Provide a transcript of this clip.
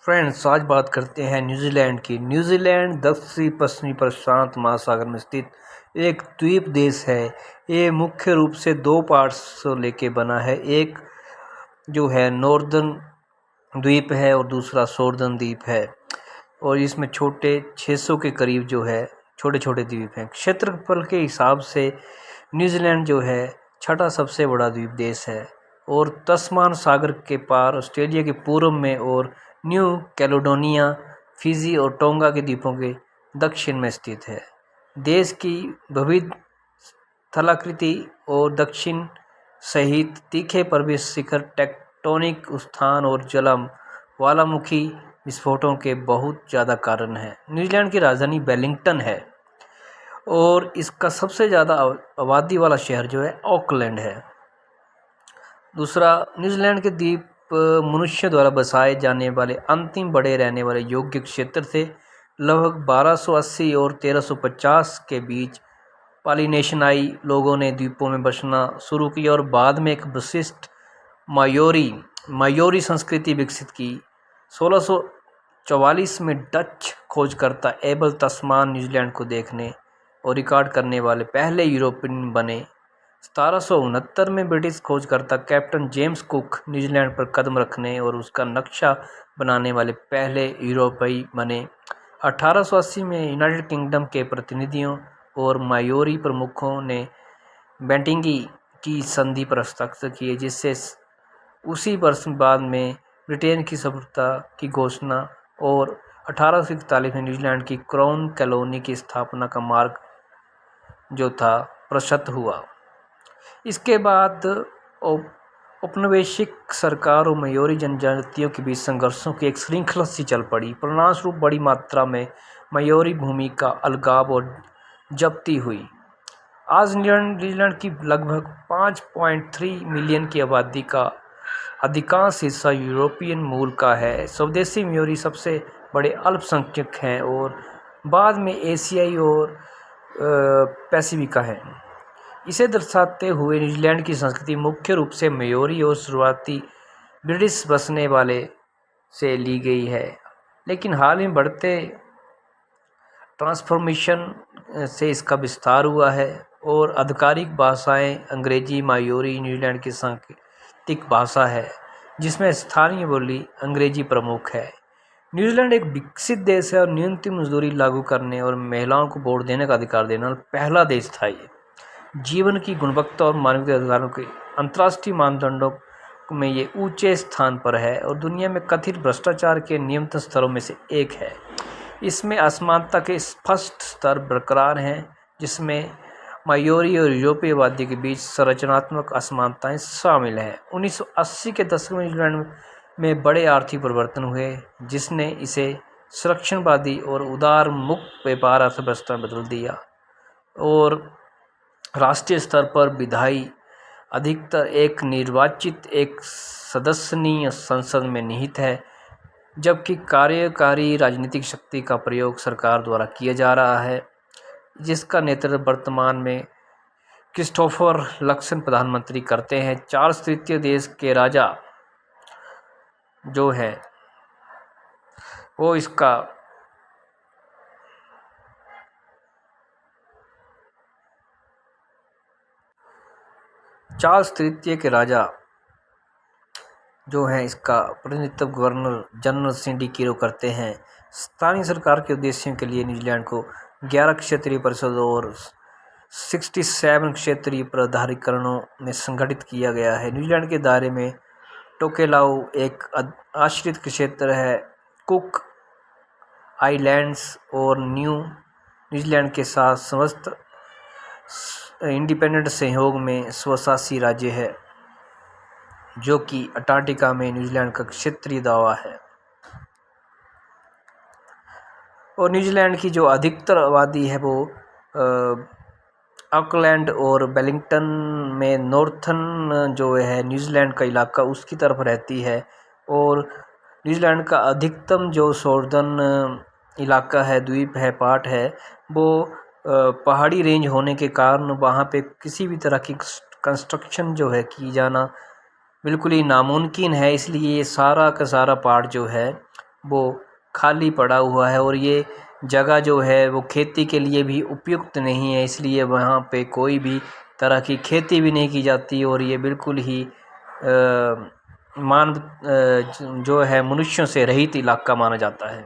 Friends, आज बात करते हैं न्यूजीलैंड की। न्यूजीलैंड दक्षिण पश्चिमी प्रशांत महासागर में स्थित एक द्वीप देश है। ये मुख्य रूप से दो पार्ट्स से लेके बना है। एक जो है नॉर्दर्न द्वीप है और दूसरा साउदर्न द्वीप है, और इसमें छोटे 600 के करीब जो है छोटे छोटे द्वीप हैं। क्षेत्रफल के हिसाब से न्यूजीलैंड जो है छठा सबसे बड़ा द्वीप देश है और तस्मान सागर के पार ऑस्ट्रेलिया के पूर्व में और न्यू कैलेडोनिया, फिजी और टोंगा के द्वीपों के दक्षिण में स्थित है। देश की विविध स्थलाकृति और दक्षिण सहित तीखे प्रवेश शिखर, टेक्टोनिक उत्थान और ज्वालामुखी विस्फोटों के बहुत ज़्यादा कारण है। न्यूजीलैंड की राजधानी वेलिंगटन है और इसका सबसे ज़्यादा आबादी वाला शहर जो है ऑकलैंड है। दूसरा, न्यूजीलैंड के द्वीप मनुष्य द्वारा बसाए जाने वाले अंतिम बड़े रहने वाले योग्य क्षेत्र थे। लगभग 1280 और 1350 के बीच पॉलिनेशियाई लोगों ने द्वीपों में बसना शुरू किया और बाद में एक विशिष्ट मायोरी संस्कृति विकसित की। 1644 में डच खोजकर्ता एबल तस्मान न्यूजीलैंड को देखने और रिकॉर्ड करने वाले पहले यूरोपियन बने। 1769 में ब्रिटिश खोजकर्ता कैप्टन जेम्स कुक न्यूजीलैंड पर कदम रखने और उसका नक्शा बनाने वाले पहले यूरोपीय बने। 1880 में यूनाइटेड किंगडम के प्रतिनिधियों और मायोरी प्रमुखों ने बेंटिंगी की संधि पर हस्ताक्षर किए, जिससे उसी वर्ष बाद में ब्रिटेन की सफलता की घोषणा और 1841 में न्यूजीलैंड की क्राउन कॉलोनी की स्थापना का मार्ग जो था प्रशस्त हुआ। इसके बाद औपनिवेशिक सरकार और मायोरी जनजातियों के बीच संघर्षों की एक श्रृंखला सी चल पड़ी। परिणामस्वरूप बड़ी मात्रा में मायोरी भूमि का अलगाव और जब्ती हुई। आज न्यूजीलैंड की लगभग 5.3 मिलियन की आबादी का अधिकांश हिस्सा यूरोपियन मूल का है। स्वदेशी मायोरी सबसे बड़े अल्पसंख्यक हैं और बाद में एशियाई और पैसिफिका है। इसे दर्शाते हुए न्यूजीलैंड की संस्कृति मुख्य रूप से मायोरी और शुरुआती ब्रिटिश बसने वाले से ली गई है, लेकिन हाल में बढ़ते ट्रांसफॉर्मेशन से इसका विस्तार हुआ है और आधिकारिक भाषाएं अंग्रेजी मायोरी न्यूजीलैंड की सांकेतिक भाषा है, जिसमें स्थानीय बोली अंग्रेजी प्रमुख है। न्यूजीलैंड एक विकसित देश है और न्यूनतम मजदूरी लागू करने और महिलाओं को वोट देने का अधिकार देने वाला पहला देश था। ये जीवन की गुणवत्ता और मानवीय अधिकारों के अंतर्राष्ट्रीय मानदंडों में ये ऊंचे स्थान पर है और दुनिया में कथित भ्रष्टाचार के नियंत्रण स्तरों में से एक है। इसमें असमानता के स्पष्ट स्तर बरकरार हैं, जिसमें मायोरी और यूरोपीय आबादी के बीच संरचनात्मक असमानताएं शामिल हैं। 1980 के दशक में न्यूजीलैंड में बड़े आर्थिक परिवर्तन हुए, जिसने इसे संरक्षणवादी और उदार मुक्त व्यापार अर्थव्यवस्था में बदल दिया और राष्ट्रीय स्तर पर विधायी अधिकतर एक निर्वाचित एक सदस्यनीय संसद में निहित है, जबकि कार्यकारी राजनीतिक शक्ति का प्रयोग सरकार द्वारा किया जा रहा है, जिसका नेतृत्व वर्तमान में क्रिस्टोफर लक्सन प्रधानमंत्री करते हैं। चार्ल्स तृतीय देश के राजा जो है वो इसका चार्ल्स तृतीय के राजा जो है इसका प्रतिनिधित्व गवर्नर जनरल सिंडी किरो करते हैं। स्थानीय सरकार के उद्देश्यों के लिए न्यूजीलैंड को 11 क्षेत्रीय परिषदों और 67 क्षेत्रीय प्राधिकरणों में संगठित किया गया है। न्यूजीलैंड के दायरे में टोकेलाऊ एक आश्रित क्षेत्र है। कुक आइलैंड्स और न्यू न्यूजीलैंड के साथ समस्त इंडिपेंडेंट सहयोग में स्वशासी राज्य है, जो कि अंटार्कटिका में न्यूजीलैंड का क्षेत्रीय दावा है। और न्यूजीलैंड की जो अधिकतर आबादी है वो ऑकलैंड और वेलिंगटन में नॉर्थर्न जो है न्यूजीलैंड का इलाका उसकी तरफ रहती है, और न्यूजीलैंड का अधिकतम जो साउदर्न इलाका है, द्वीप है, पार्ट है, वो पहाड़ी रेंज होने के कारण वहाँ पे किसी भी तरह की कंस्ट्रक्शन जो है की जाना बिल्कुल ही नामुमकिन है। इसलिए ये सारा का सारा पार्ट जो है वो खाली पड़ा हुआ है और ये जगह जो है वो खेती के लिए भी उपयुक्त नहीं है, इसलिए वहाँ पे कोई भी तरह की खेती भी नहीं की जाती और ये बिल्कुल ही जो है मनुष्यों से रहित इलाका माना जाता है।